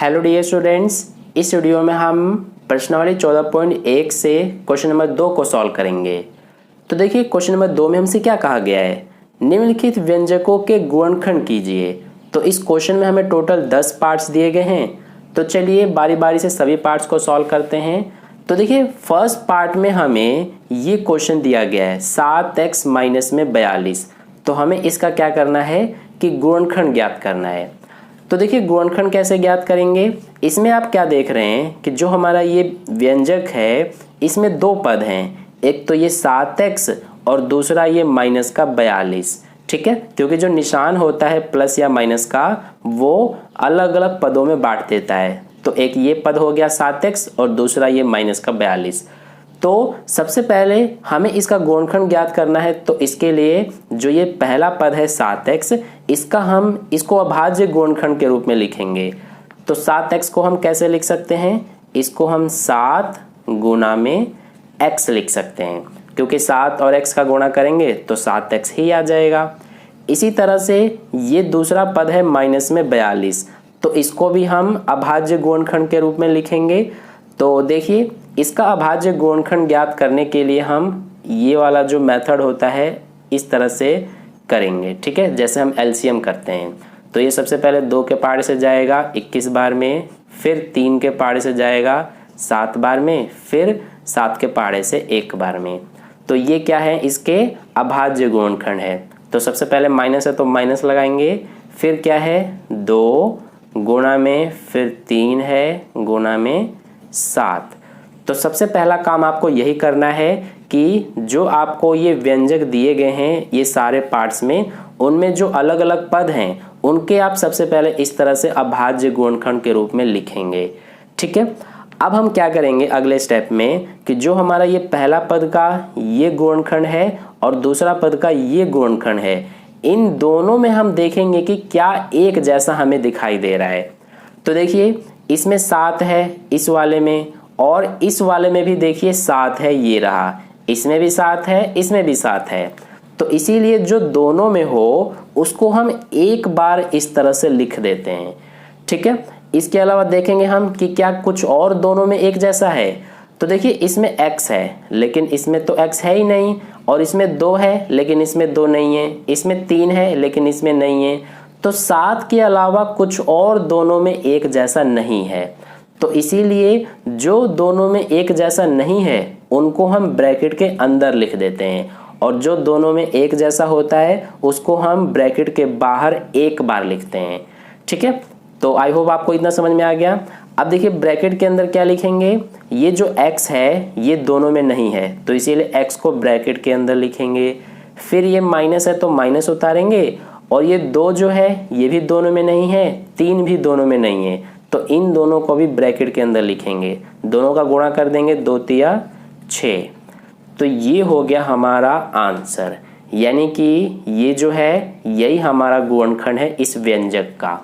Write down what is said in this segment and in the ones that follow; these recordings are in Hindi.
हेलो डियर स्टूडेंट्स, इस वीडियो में हम प्रश्नावली 14.1 से क्वेश्चन नंबर 2 को सॉल्व करेंगे। तो देखिए क्वेश्चन नंबर 2 में हमसे क्या कहा गया है, निम्नलिखित व्यंजकों के गुणनखंड कीजिए। तो इस क्वेश्चन में हमें टोटल 10 पार्ट्स दिए गए हैं। तो चलिए बारी बारी से सभी पार्ट्स को सॉल्व करते हैं। तो देखिए फर्स्ट पार्ट में हमें ये क्वेश्चन दिया गया है 7x माइनस में 42। तो हमें इसका क्या करना है कि गुणनखंड ज्ञात करना है। तो देखिए गुणनखंड कैसे ज्ञात करेंगे, इसमें आप क्या देख रहे हैं कि जो हमारा ये व्यंजक है इसमें दो पद हैं, एक तो ये 7x और दूसरा ये माइनस का 42। ठीक है, क्योंकि जो निशान होता है प्लस या माइनस का वो अलग अलग पदों में बांट देता है। तो एक ये पद हो गया 7x और दूसरा ये माइनस का 42। तो सबसे पहले हमें इसका गुणनखंड ज्ञात करना है। तो इसके लिए जो ये पहला पद है 7x, इसको अभाज्य गुणनखंड के रूप में लिखेंगे। तो 7x को हम कैसे लिख सकते हैं, इसको हम 7 गुना में x लिख सकते हैं, क्योंकि 7 और x का गुणा करेंगे तो 7x ही आ जाएगा। इसी तरह से ये दूसरा पद है माइनस में 42, तो इसको भी हम अभाज्य गुणनखंड के रूप में लिखेंगे। तो देखिए इसका अभाज्य गुणनखंड ज्ञात करने के लिए हम ये वाला जो मेथड होता है इस तरह से करेंगे। ठीक है, जैसे हम एलसीएम करते हैं। तो ये सबसे पहले 2 के पारे से जाएगा 21 बार में, फिर 3 के पारे से जाएगा 7 बार में, फिर 7 के पारे से 1 बार में। तो ये क्या है, इसके अभाज्य गुणनखंड है। तो सबसे पहले माइनस है तो माइनस लगाएंगे, फिर क्या है 2 गुणा में, फिर 3 है गुणा में 7। तो सबसे पहला काम आपको यही करना है कि जो आपको ये व्यंजक दिए गए हैं ये सारे पार्ट्स में, उनमें जो अलग अलग पद हैं उनके आप सबसे पहले इस तरह से अभाज्य गुणनखंड के रूप में लिखेंगे। ठीक है, अब हम क्या करेंगे अगले स्टेप में कि जो हमारा ये पहला पद का ये गुणनखंड है और दूसरा पद का ये गुणनखंड है, इन दोनों में हम देखेंगे कि क्या एक जैसा हमें दिखाई दे रहा है। तो देखिए इसमें 7 है इस वाले में, और इस वाले में भी देखिए 7 है, ये रहा, इसमें भी 7 है, इसमें भी 7 है। तो इसीलिए जो दोनों में हो उसको हम एक बार इस तरह से लिख देते हैं। ठीक है, इसके अलावा देखेंगे हम कि क्या कुछ और दोनों में एक जैसा है। तो देखिए इसमें x है लेकिन इसमें तो x है ही नहीं, और इसमें 2 है लेकिन इसमें 2 नहीं है, इसमें 3 है लेकिन इसमें नहीं है। तो 7 के अलावा कुछ और दोनों में एक जैसा नहीं है। तो इसीलिए जो दोनों में एक जैसा नहीं है उनको हम ब्रैकेट के अंदर लिख देते हैं, और जो दोनों में एक जैसा होता है उसको हम ब्रैकेट के बाहर एक बार लिखते हैं। ठीक है, तो आई होप आपको इतना समझ में आ गया। अब देखिए ब्रैकेट के अंदर क्या लिखेंगे, ये जो x है ये दोनों में नहीं है तो इसीलिए x को ब्रैकेट के अंदर लिखेंगे। फिर ये माइनस है तो माइनस उतारेंगे, और ये 2 जो है ये भी दोनों में नहीं है, 3 भी दोनों में नहीं है, तो इन दोनों को भी ब्रैकेट के अंदर लिखेंगे। दोनों का गुणा कर देंगे 2 तिया 6। तो ये हो गया हमारा आंसर, यानी कि ये जो है यही हमारा गुणनखंड है इस व्यंजक का।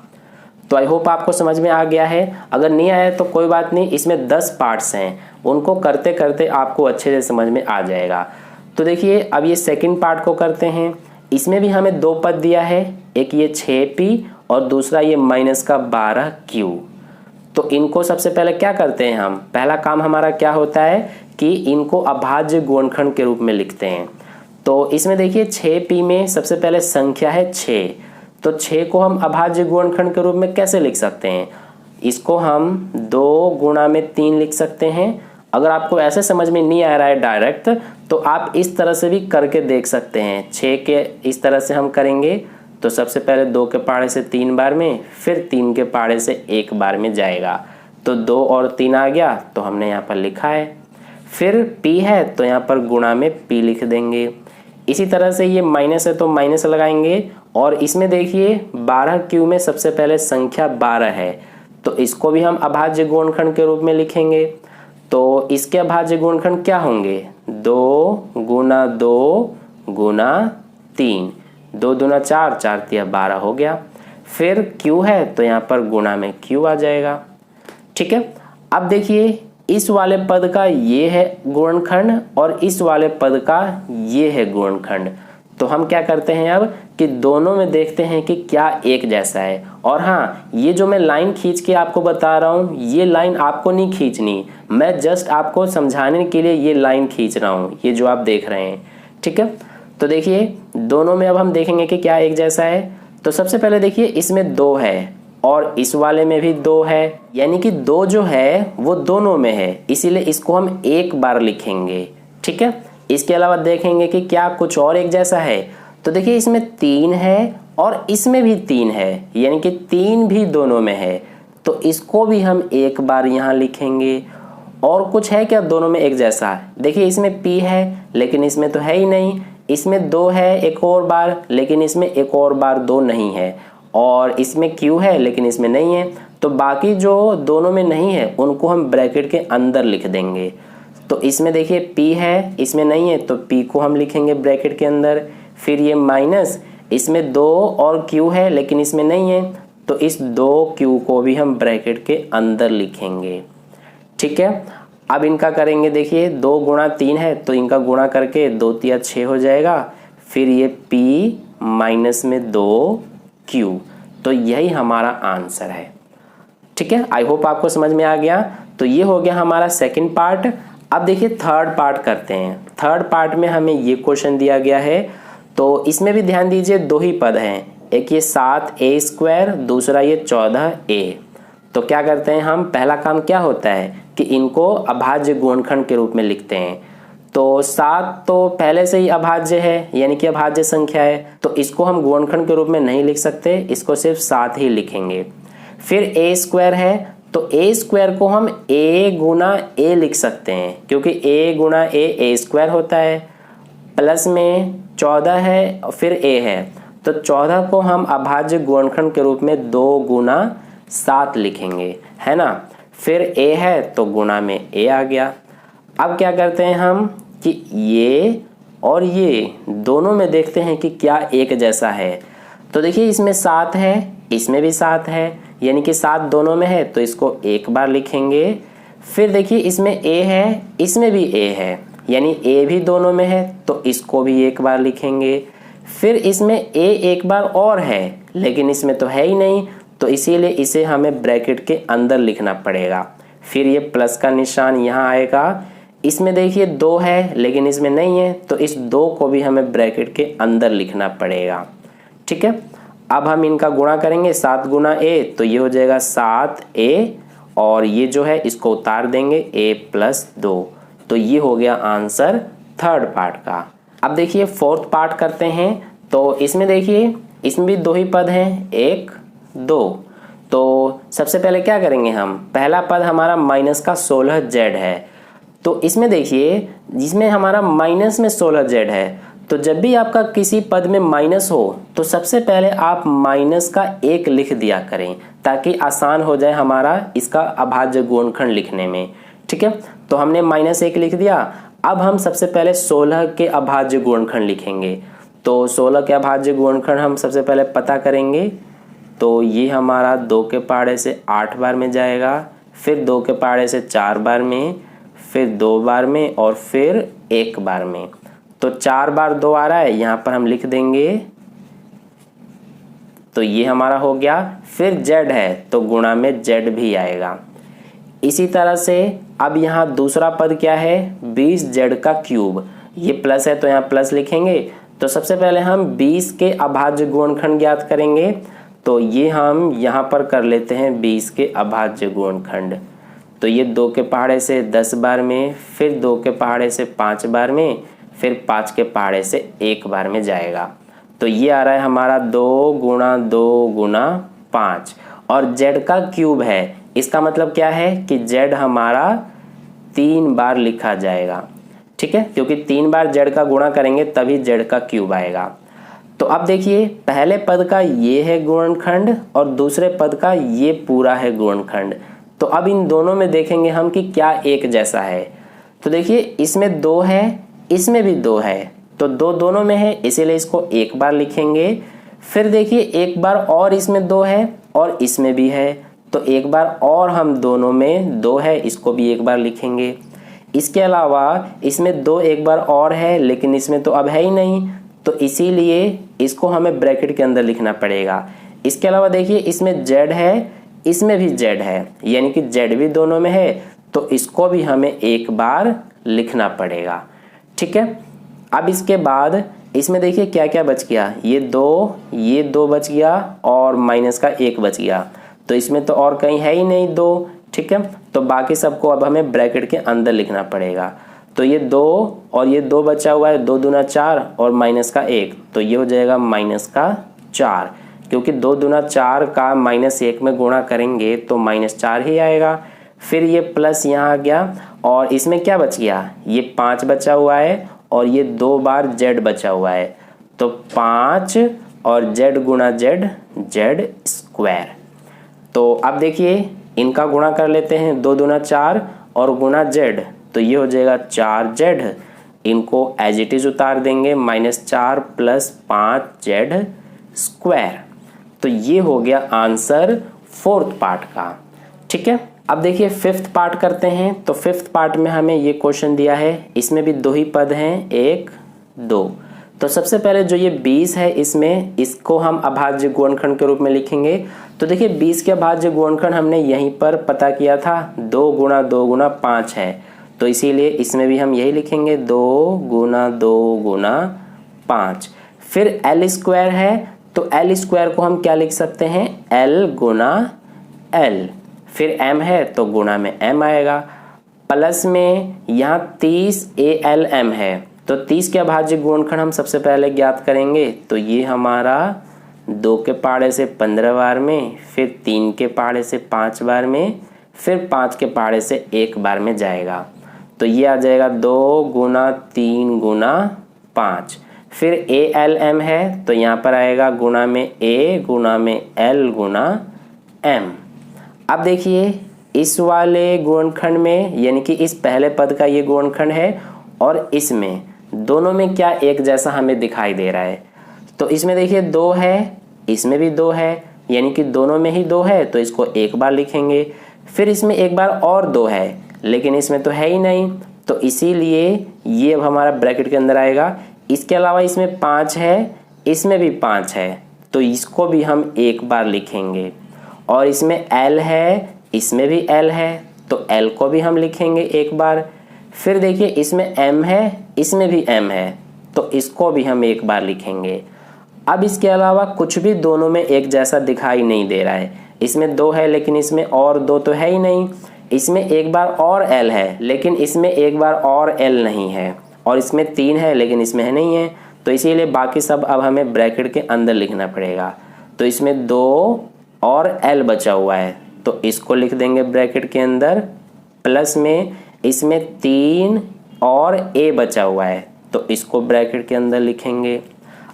तो आई होप आपको समझ में आ गया है। अगर नहीं आया तो कोई बात नहीं, इसमें 10 पार्ट्स हैं, उनको करते करते आपको अच्छे से समझ में आ जाएगा। तो देखिए अब ये सेकंड पार्ट को करते हैं। इसमें भी हमें 2 पद दिया है, एक ये 6p और दूसरा ये माइनस का 12q। तो इनको सबसे पहले क्या करते हैं, हम पहला काम हमारा क्या होता है कि इनको अभाज्य गुणनखंड के रूप में लिखते हैं। तो इसमें देखिए 6p में सबसे पहले संख्या है 6, तो 6 को हम अभाज्य गुणनखंड के रूप में कैसे लिख सकते हैं, इसको हम 2 गुणा में 3 लिख सकते हैं। अगर आपको ऐसे समझ में नहीं आ रहा है डायरेक्ट तो आप इस तरह से भी करके देख सकते हैं। 6 के इस तरह से हम करेंगे तो सबसे पहले 2 के पारे से 3 बार में, फिर 3 के पारे से 1 बार में जाएगा, तो 2 और 3 आ गया तो हमने यहाँ पर लिखा है। फिर p है तो यहाँ पर गुणा में p लिख देंगे। इसी तरह से ये माइनस है तो माइनस लगाएंगे, और इसमें देखिए 12q में सबसे पहले संख्या 12 है तो इसको भी हम अभाज्य गुणनखंड के रूप में लिखेंगे। तो इसके अभाज्य गुणनखंड क्या होंगे, 2 गुना 2 गुना 3, 2 दूना 4, 4 तिया 12 हो गया। फिर q है तो यहाँ पर गुणा में q आ जाएगा। ठीक है, अब देखिए इस वाले पद का ये है गुणनखंड और इस वाले पद का ये है गुणनखंड। तो हम क्या करते हैं अब कि दोनों में देखते हैं कि क्या एक जैसा है। और हाँ, ये जो मैं लाइन खींच के आपको बता रहा हूँ, ये लाइन आपको नहीं खींचनी, मैं जस्ट आपको समझाने के लिए ये लाइन खींच रहा हूँ, ये जो आप देख रहे हैं। ठीक है, तो देखिए दोनों में अब हम देखेंगे कि क्या एक जैसा है। तो सबसे पहले देखिए इसमें 2 है और इस वाले में भी 2 है, यानी कि 2 जो है वो दोनों में है, इसीलिए इसको हम एक बार लिखेंगे। ठीक है, इसके अलावा देखेंगे कि क्या कुछ और एक जैसा है। तो देखिए इसमें 3 है और इसमें भी 3 है, यानी कि 3 भी दोनों में है, तो इसको भी हम एक बार यहाँ लिखेंगे। और कुछ है क्या दोनों में एक जैसा? देखिए इसमें P है लेकिन इसमें तो है ही नहीं, इसमें 2 है एक और बार, लेकिन इसमें एक और बार 2 नहीं है, और इसमें Q है लेकिन इसमें नहीं है। तो बाकी जो दोनों में नहीं है उनको हम ब्रैकेट के अंदर लिख देंगे। तो इसमें देखिए P है, इसमें नहीं है, तो P को हम लिखेंगे ब्रैकेट के अंदर। फिर ये माइनस, इसमें 2 और Q है लेकिन इसमें नहीं है, तो इस 2Q को भी हम ब्रैकेट के अंदर लिखेंगे। ठीक है, अब इनका करेंगे, देखिए 2 गुणा 3 है तो इनका गुणा करके 2 तिया 6 हो जाएगा। फिर ये P माइनस में 2Q, तो यही हमारा आंसर है। ठीक है, आई होप आपको समझ में आ गया। तो ये हो गया हमारा सेकंड पार्ट। अब देखिए थर्ड पार्ट करते हैं। थर्ड पार्ट में हमें ये क्वेश्चन दिया गया है, तो इसमें भी ध्यान दीजिए 2 ही पद हैं, एक ये 7a², दूसरा ये 14a। तो क्या करते हैं हम, पहला काम क्या होता है कि इनको अभाज्य गुणनखंड के रूप में लिखते हैं। तो 7 तो पहले से ही अभाज्य है, यानी कि अभाज्य संख्या है, तो इसको हम गुणनखंड के रूप में नहीं लिख सकते, इसको सिर्फ 7 ही लिखेंगे। फिर a² है, तो a² को हम a गुना a लिख सकते हैं, क्योंकि a गुना a² होता है। प्लस में 14 है और फिर a है, तो 14 को हम अभाज्य गुणनखंड के रूप में 2 गुना 7 लिखेंगे, है ना। फिर a है तो गुणा में a आ गया। अब क्या करते हैं हम कि ये और ये दोनों में देखते हैं कि क्या एक जैसा है। तो देखिए इसमें 7 है, इसमें भी 7 है, यानी कि 7 दोनों में है, तो इसको एक बार लिखेंगे। फिर देखिए इसमें a है, इसमें भी a है, यानी a भी दोनों में है, तो इसको भी एक बार लिखेंगे। फिर इसमें a एक बार और है, लेकिन इसमें तो है ही नहीं, तो इसीलिए इसे हमें ब्रैकेट के अंदर लिखना पड़ेगा। फिर ये प्लस का निशान यहाँ आएगा। इसमें देखिए 2 है लेकिन इसमें नहीं है, तो इस 2 को भी हमें ब्रैकेट के अंदर लिखना पड़ेगा। ठीक है, अब हम इनका गुणा करेंगे, 7 गुना a, तो ये हो जाएगा 7a, और ये जो है इसको उतार देंगे a+2। तो ये हो गया आंसर थर्ड पार्ट का। अब देखिए फोर्थ पार्ट करते हैं। तो इसमें देखिए इसमें भी 2 ही पद हैं, 1 2। तो सबसे पहले क्या करेंगे हम, पहला पद हमारा माइनस का 16z है। तो इसमें देखिए जिसमें हमारा माइनस में 16z है, तो जब भी आपका किसी पद में माइनस हो तो सबसे पहले आप माइनस का 1 लिख दिया करें, ताकि आसान हो जाए हमारा इसका अभाज्य गुणनखंड लिखने में। ठीक है, तो हमने -1 लिख दिया। अब हम सबसे पहले 16 के अभाज्य गुणनखंड लिखेंगे। तो 16 के अभाज्य गुणनखंड हम सबसे पहले पता करेंगे। तो ये हमारा 2 के पहाड़े से 8 बार में जाएगा, फिर 2 के पहाड़े से 4 बार में, फिर 2 बार में, और फिर 1 बार में। तो 4 बार 2 आ रहा है, यहाँ पर हम लिख देंगे। तो ये हमारा हो गया। फिर z है तो गुणा में z भी आएगा। इसी तरह से अब यहाँ दूसरा पद क्या है, 20z³। ये प्लस है तो यहाँ प्लस लिखेंगे। तो सबसे पहले हम 20 के अभाज्य गुणनखंड ज्ञात करेंगे। तो ये हम यहाँ पर कर लेते हैं 20 के अभाज्य गुणनखंड। तो ये 2 के पहाड़े से 10 बार में, फिर 2 के पहाड़े से 5 बार में, फिर 5 के पहाड़े से 1 बार में जाएगा। तो ये आ रहा है हमारा 2 गुणा 2 गुणा 5, और z का क्यूब है। इसका मतलब क्या है कि z हमारा 3 बार लिखा जाएगा। ठीक है, क्योंकि 3 बार z का गुणा करेंगे तभी z का क्यूब आएगा। तो अब देखिए पहले पद का ये है गुणनखंड और दूसरे पद का ये पूरा है गुणनखंड। तो अब इन दोनों में देखेंगे हम कि क्या एक जैसा है। तो देखिए इसमें 2 है, इसमें भी 2 है, तो 2 दोनों में है, इसीलिए इसको एक बार लिखेंगे। फिर देखिए एक बार और इसमें 2 है और इसमें भी है, तो एक बार और हम दोनों में 2 है, इसको भी एक बार लिखेंगे। इसके अलावा इसमें 2 एक बार और है, लेकिन इसमें तो अब है ही नहीं, तो इसीलिए इसको हमें ब्रैकेट के अंदर लिखना पड़ेगा। इसके अलावा देखिए इसमें z है, इसमें भी z है, यानी कि z भी दोनों में है, तो इसको भी हमें एक बार लिखना पड़ेगा। ठीक है, अब इसके बाद इसमें देखिए क्या क्या बच गया, ये दो बच गया और माइनस का 1 बच गया, तो इसमें तो और कहीं है ही नहीं 2। ठीक है, तो बाकी सबको अब हमें ब्रैकेट के अंदर लिखना पड़ेगा। तो ये 2 और ये 2 बचा हुआ है, 2 दूना 4 और माइनस का 1, तो ये हो जाएगा माइनस का 4, क्योंकि 2 दूना 4 का माइनस 1 में गुणा करेंगे तो -4 ही आएगा। फिर ये प्लस यहाँ आ गया और इसमें क्या बच गया, ये 5 बचा हुआ है और ये 2 बार z बचा हुआ है, तो 5 और z गुणा z स्क्वायर। तो अब देखिए इनका गुणा कर लेते हैं, 2 दूना 4 और गुणा z, तो ये हो जाएगा 4z। इनको एज इट इज उतार देंगे, -4 + 5z स्क्वायर। तो ये हो गया आंसर 4th पार्ट का। ठीक है, अब देखिए 5th पार्ट करते हैं। तो 5th पार्ट में हमें ये क्वेश्चन दिया है, इसमें भी 2 ही पद हैं, 1 2। तो सबसे पहले जो ये 20 है, इसमें इसको हम अभाज्य गुणनखंड के रूप में लिखेंगे। तो देखिए 20 के अभाज्य गुणनखंड हमने यहीं पर पता किया था, 2 गुणा 2 गुणा 5 है, तो इसीलिए इसमें भी हम यही लिखेंगे, 2 गुणा 2 गुणा 5। फिर l स्क्वायर है, तो l स्क्वायर को हम क्या लिख सकते हैं, l गुणा l। फिर m है तो गुणा में m आएगा, प्लस में यहाँ 30 ALM है, तो 30 के अभाज्य गुणनखंड हम सबसे पहले ज्ञात करेंगे। तो ये हमारा 2 के पहाड़े से 15 बार में, फिर 3 के पहाड़े से 5 बार में, फिर 5 के पहाड़े से 1 बार में जाएगा, तो ये आ जाएगा 2 गुणा 3 गुणा 5। फिर ALM है, तो यहाँ पर आएगा गुणा में A गुणा में L गुणा M। अब देखिए इस वाले गुणनखंड में, यानी कि इस पहले पद का ये गुणनखंड है और इसमें दोनों में क्या एक जैसा हमें दिखाई दे रहा है। तो इसमें देखिए 2 है, इसमें भी 2 है, यानी कि दोनों में ही 2 है, तो इसको एक बार लिखेंगे। फिर इसमें एक बार और 2 है, लेकिन इसमें तो है ही नहीं, तो इसीलिए ये अब हमारा ब्रैकेट के अंदर आएगा। इसके अलावा इसमें 5 है, इसमें भी 5 है, तो इसको भी हम एक बार लिखेंगे। और इसमें L है, इसमें भी L है, तो L को भी हम लिखेंगे एक बार। फिर देखिए इसमें M है, इसमें भी M है, तो इसको भी हम एक बार लिखेंगे। अब इसके अलावा कुछ भी दोनों में एक जैसा दिखाई नहीं दे रहा है। इसमें 2 है, लेकिन इसमें और 2 तो है ही नहीं। इसमें एक बार और L है, लेकिन इसमें एक बार और L नहीं है। और इसमें 3 है, लेकिन इसमें नहीं है, तो इसीलिए बाकी सब अब हमें ब्रैकेट के अंदर लिखना पड़ेगा। तो इसमें 2 और L बचा हुआ है, तो इसको लिख देंगे ब्रैकेट के अंदर। प्लस में इसमें 3 और A बचा हुआ है, तो इसको ब्रैकेट के अंदर लिखेंगे।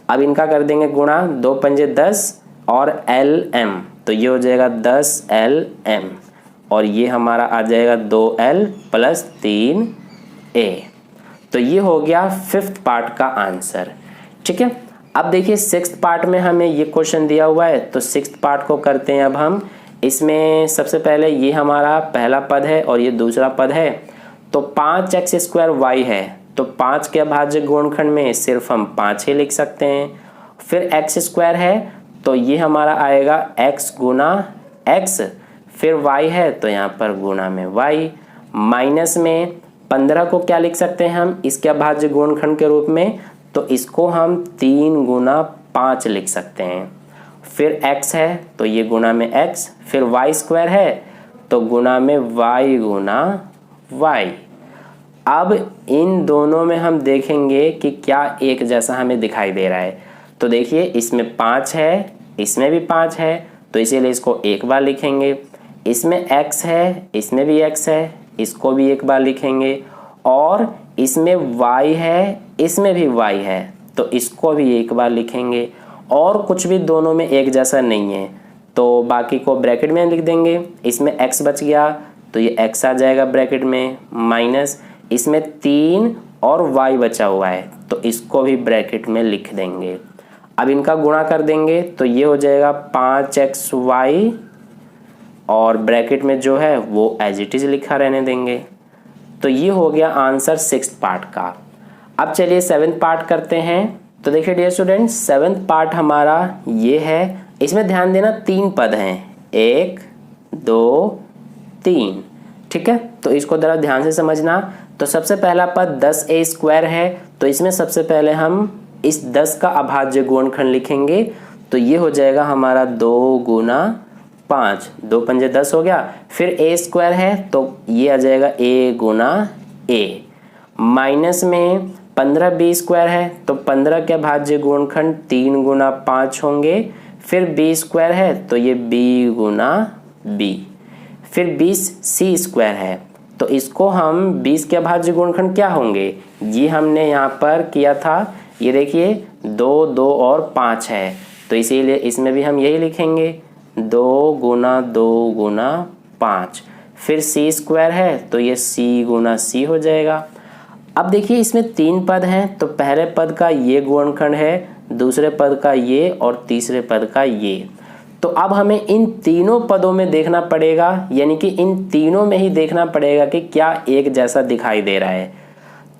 अब इनका कर देंगे गुणा, 2 पंजे 10 और LM, तो ये हो जाएगा 10LM, और ये हमारा आ जाएगा 2L + 3A। तो ये हो गया 5th पार्ट का आंसर। ठीक है, अब देखिए 6th पार्ट में हमें ये क्वेश्चन दिया हुआ है, तो 6th पार्ट को करते हैं अब हम। इसमें सबसे पहले ये हमारा पहला पद है और ये दूसरा पद है। तो 5x² y है, तो 5 के अभाज्य गुणनखंड में सिर्फ हम 5 ही लिख सकते हैं। फिर x² है, तो ये हमारा आएगा x गुना x। फिर y है, तो यहाँ पर गुणा में y। माइनस में 15 को क्या लिख सकते हैं हम इसके अभाज्य गुणनखंड के रूप में, तो इसको हम 3 गुना 5 लिख सकते हैं। फिर x है, तो ये गुणा में x। फिर y² है, तो गुणा में y गुना y। अब इन दोनों में हम देखेंगे कि क्या एक जैसा हमें दिखाई दे रहा है। तो देखिए इसमें 5 है, इसमें भी 5 है, तो इसीलिए इसको एक बार लिखेंगे। इसमें x है, इसमें भी x है, इसको भी एक बार लिखेंगे। और इसमें y है, इसमें भी y है, तो इसको भी एक बार लिखेंगे। और कुछ भी दोनों में एक जैसा नहीं है, तो बाकी को ब्रैकेट में लिख देंगे। इसमें x बच गया, तो ये x आ जाएगा ब्रैकेट में, माइनस इसमें 3 और y बचा हुआ है, तो इसको भी ब्रैकेट में लिख देंगे। अब इनका गुणा कर देंगे, तो ये हो जाएगा 5xy, और ब्रैकेट में जो है वो एज इट इज लिखा रहने देंगे। तो ये हो गया आंसर 6th पार्ट का। अब चलिए 7th पार्ट करते हैं। तो देखिए डियर स्टूडेंट, 7th पार्ट हमारा ये है। इसमें ध्यान देना 3 पद हैं, 1 2 3, ठीक है। तो इसको जरा ध्यान से समझना। तो सबसे पहला पद 10a² है, तो इसमें सबसे पहले हम इस 10 का अभाज्य गुणनखंड लिखेंगे। तो ये हो जाएगा हमारा 2 गुना 5, 2 पंजे 10 हो गया। फिर a² है तो ये आ जाएगा a गुना a। माइनस में 15b² है तो 15 के अभाज्य गुणनखंड 3 गुना 5 होंगे। फिर b² है तो ये b गुना b। फिर 20c² है तो इसको हम 20 के अभाज्य गुणनखंड क्या होंगे, ये हमने यहाँ पर किया था। ये देखिए 2 2 और 5 है, तो इसीलिए इसमें भी हम यही लिखेंगे 2 गुना 2 गुना 5। फिर c² है तो ये c गुना c हो जाएगा। अब देखिए इसमें 3 पद हैं, तो पहले पद का ये गुणनखंड है, दूसरे पद का ये और तीसरे पद का ये। तो अब हमें इन तीनों पदों में देखना पड़ेगा, यानी कि इन तीनों में ही देखना पड़ेगा कि क्या एक जैसा दिखाई दे रहा है।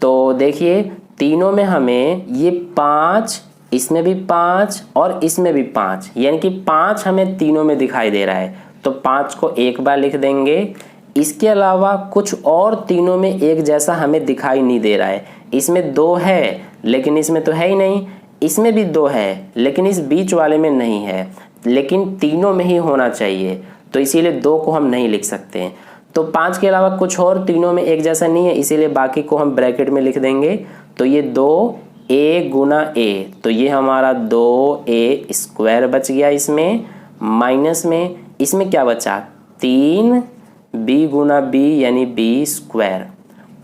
तो देखिए तीनों में हमें ये 5, इसमें भी 5 और इसमें भी 5, यानी कि 5 हमें तीनों में दिखाई दे रहा है। तो 5 को एक बार लिख देंगे। इसके अलावा कुछ और तीनों में एक जैसा हमें दिखाई नहीं दे रहा है। इसमें 2 है लेकिन इसमें तो है ही नहीं, इसमें भी 2 है लेकिन इस बीच वाले में नहीं है, लेकिन तीनों में ही होना चाहिए, तो इसीलिए 2 को हम नहीं लिख सकते। तो 5 के अलावा कुछ और तीनों में एक जैसा नहीं है, इसीलिए बाकी को हम ब्रैकेट में लिख देंगे। तो ये 2a गुना a, तो ये हमारा 2a² बच गया। इसमें माइनस में इसमें क्या बचा, 3b गुना b यानी b²।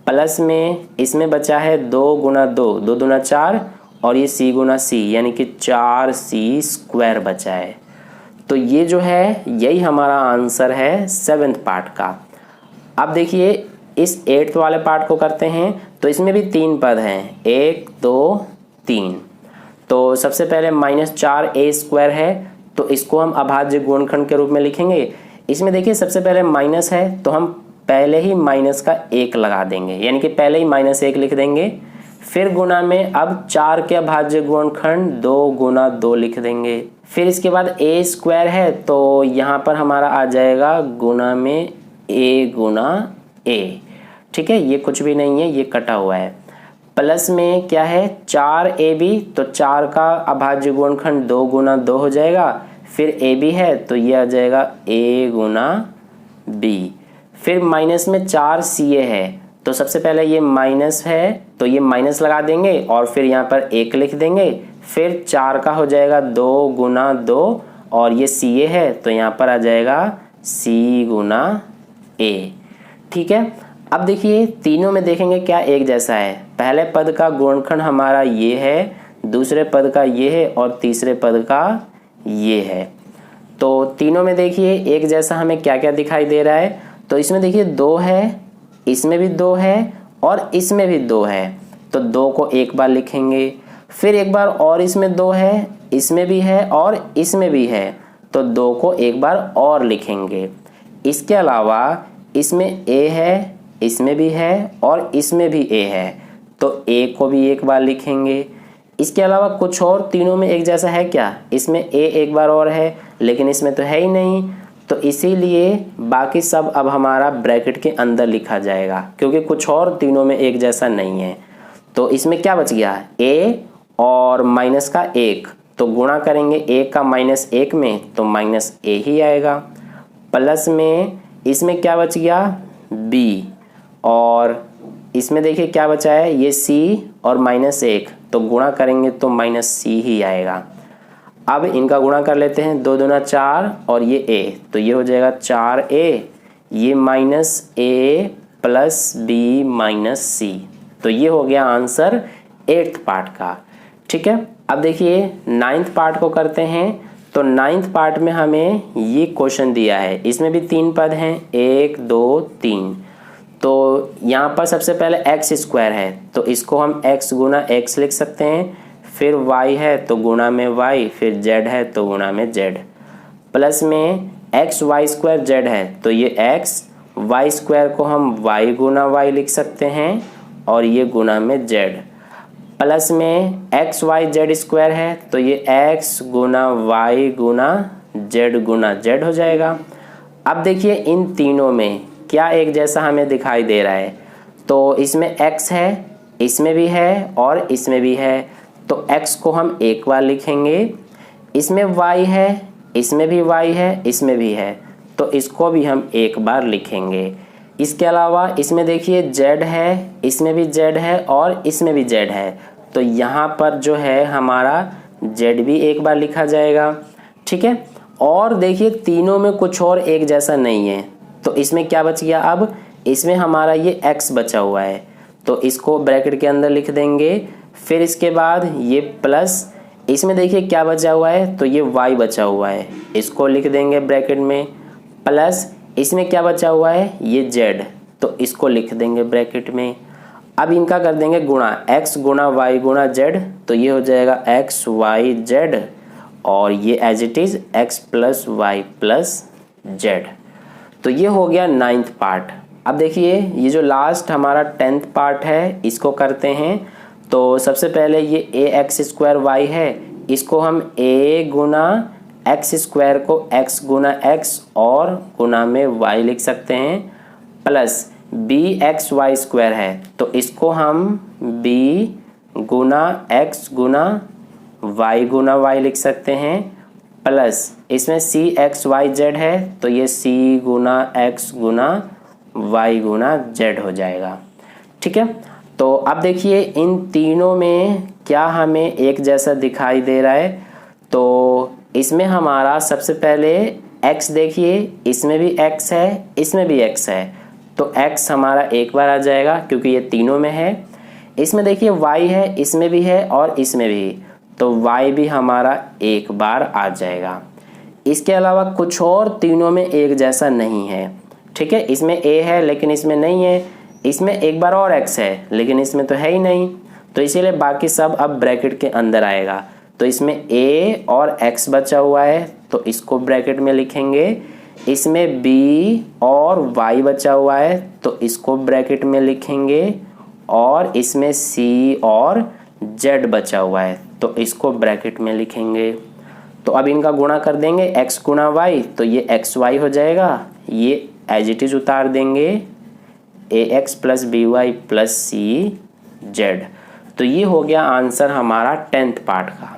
प्लस में इसमें बचा है 2 गुना 2, 2 दूना 4 और ये c गुना c यानी कि 4c² बचा है। तो ये जो है यही हमारा आंसर है 7th पार्ट का। अब देखिए इस 8th वाले पार्ट को करते हैं। तो इसमें भी 3 पद हैं, 1 2 3। तो सबसे पहले -4a² है, तो इसको हम अभाज्य गुणनखंड के रूप में लिखेंगे। इसमें देखिए सबसे पहले माइनस है तो हम पहले ही माइनस का 1 लगा देंगे, यानी कि पहले ही -1 लिख देंगे। फिर गुना में अब 4 के अभाज्य गुणनखंड 2 गुना 2 लिख देंगे। फिर इसके बाद a² है तो यहाँ पर हमारा आ जाएगा गुना में a गुना a, ठीक है। ये कुछ भी नहीं है, ये कटा हुआ है। प्लस में क्या है 4ab, तो 4 का अभाज्य गुणनखंड 2 गुना 2 हो जाएगा। फिर ab है तो ये आ जाएगा a गुना b। फिर माइनस में 4ca है, तो सबसे पहले ये माइनस है तो ये माइनस लगा देंगे और फिर यहाँ पर 1 लिख देंगे। फिर 4 का हो जाएगा 2 गुना 2 और ये ca है तो यहाँ पर आ जाएगा c गुना a, ठीक है। अब देखिए तीनों में देखेंगे क्या एक जैसा है। पहले पद का गुणनखंड हमारा ये है, दूसरे पद का ये है और तीसरे पद का ये है। तो तीनों में देखिए एक जैसा हमें क्या क्या दिखाई दे रहा है। तो इसमें देखिए 2 है, इसमें भी 2 है और इसमें भी 2 है, तो 2 को एक बार लिखेंगे। फिर एक बार और इसमें 2 है, इसमें भी है और इसमें भी है, तो 2 को एक बार और लिखेंगे। इसके अलावा इसमें a है, इसमें भी है और इसमें भी a है, तो a को भी एक बार लिखेंगे। इसके अलावा कुछ और तीनों में एक जैसा है क्या, इसमें a एक बार और है लेकिन इसमें तो है ही नहीं, तो इसीलिए बाकी सब अब हमारा ब्रैकेट के अंदर लिखा जाएगा, क्योंकि कुछ और तीनों में एक जैसा नहीं है। तो इसमें क्या बच गया, a और माइनस का 1, तो गुणा करेंगे 1 का -1 में तो -a ही आएगा। प्लस में इसमें क्या बच गया, b, और इसमें देखिए क्या बचा है, ये c और -1, तो गुणा करेंगे तो -c ही आएगा। अब इनका गुणा कर लेते हैं, 2 दूना 4 और ये a, तो ये हो जाएगा 4a, ये -a plus b minus c। तो ये हो गया आंसर 8th पार्ट का, ठीक है। अब देखिए 9th पार्ट को करते हैं। तो 9th पार्ट में हमें ये क्वेश्चन दिया है, इसमें भी 3 पद हैं, 1 2 3। तो यहाँ पर सबसे पहले x² है तो इसको हम x गुना x लिख सकते हैं। फिर y है तो गुणा में y, फिर z है तो गुणा में z। प्लस में xy² z है तो ये x, y² को हम y गुना y लिख सकते हैं और ये गुणा में z। प्लस में एक्स वाई जेड स्क्वायर है तो ये एक्स गुना वाई गुना जेड हो जाएगा। अब देखिए इन तीनों में क्या एक जैसा हमें दिखाई दे रहा है, तो इसमें x है, इसमें भी है और इसमें भी है, तो x को हम एक बार लिखेंगे। इसमें y है, इसमें भी y है, इसमें भी है, तो इसको भी हम एक बार लिखेंगे। इसके अलावा इसमें देखिए z है, इसमें भी z है और इसमें भी z है, तो यहाँ पर जो है हमारा z भी एक बार लिखा जाएगा। ठीक है, और देखिए तीनों में कुछ और एक जैसा नहीं है, तो इसमें क्या बच गया, अब इसमें हमारा ये x बचा हुआ है तो इसको ब्रैकेट के अंदर लिख देंगे। फिर इसके बाद ये प्लस, इसमें देखिए क्या बचा हुआ है, तो ये y बचा हुआ है, इसको लिख देंगे ब्रैकेट में। प्लस इसमें क्या बचा हुआ है, ये z, तो इसको लिख देंगे ब्रैकेट में। अब इनका कर देंगे गुणा, x गुणा y गुणा z, तो ये हो जाएगा x y z, और ये as it is x plus y plus z. तो ये हो गया 9th पार्ट। अब देखिए ये जो लास्ट हमारा 10th पार्ट है इसको करते हैं। तो सबसे पहले ये ए एक्स स्क्वायर वाई है, इसको हम a गुना एक्स स्क्वायर को x गुना x और गुना में y लिख सकते हैं। Plus b x y square है तो इसको हम b गुना x गुना y गुना y लिख सकते हैं। प्लस इसमें सी एक्स वाई जेड है तो ये c गुना x गुना y गुना z हो जाएगा। ठीक है, तो अब देखिए इन तीनों में क्या हमें एक जैसा दिखाई दे रहा है, तो इसमें हमारा सबसे पहले x देखिए, इसमें भी x है, इसमें भी x है, तो x हमारा एक बार आ जाएगा क्योंकि ये तीनों में है। इसमें देखिए y है, इसमें भी है और इसमें भी, तो y भी हमारा एक बार आ जाएगा। इसके अलावा कुछ और तीनों में एक जैसा नहीं है। ठीक है, इसमें a है लेकिन इसमें नहीं है, इसमें एक बार और x है लेकिन इसमें तो है ही नहीं, तो इसीलिए बाकी सब अब ब्रैकेट के अंदर आएगा। तो इसमें a और x बचा हुआ है तो इसको ब्रैकेट में लिखेंगे। इसमें b और y बचा हुआ है तो इसको ब्रैकेट में लिखेंगे, और इसमें c और z बचा हुआ है तो इसको ब्रैकेट में लिखेंगे। तो अब इनका गुणा कर देंगे, x गुना y, तो ये एक्स वाई हो जाएगा, ये एज इट इज उतार देंगे a x plus b y plus c z. तो ये हो गया आंसर हमारा 10th पार्ट का।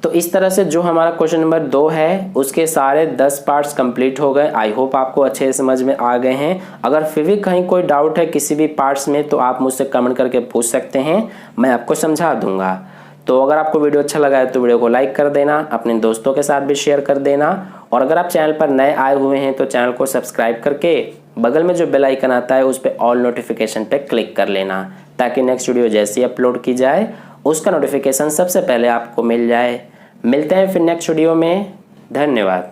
तो इस तरह से जो हमारा क्वेश्चन नंबर 2 है उसके सारे 10 पार्ट्स कंप्लीट हो गए। आई होप आपको अच्छे से समझ में आ गए हैं। अगर फिर भी कहीं कोई डाउट है किसी भी पार्ट्स में तो आप मुझसे कमेंट करके पूछ सकते हैं, मैं आपको समझा दूंगा। तो अगर आपको वीडियो अच्छा लगा है तो वीडियो को लाइक कर देना, अपने दोस्तों के साथ भी शेयर कर देना, और अगर आप चैनल पर नए आए हुए हैं तो चैनल को सब्सक्राइब करके बगल में जो बेल आइकन आता है उस पर ऑल नोटिफिकेशन पे क्लिक कर लेना, ताकि नेक्स्ट वीडियो जैसे ही अपलोड की जाए उसका नोटिफिकेशन सबसे पहले आपको मिल जाए। मिलते हैं फिर नेक्स्ट वीडियो में। धन्यवाद।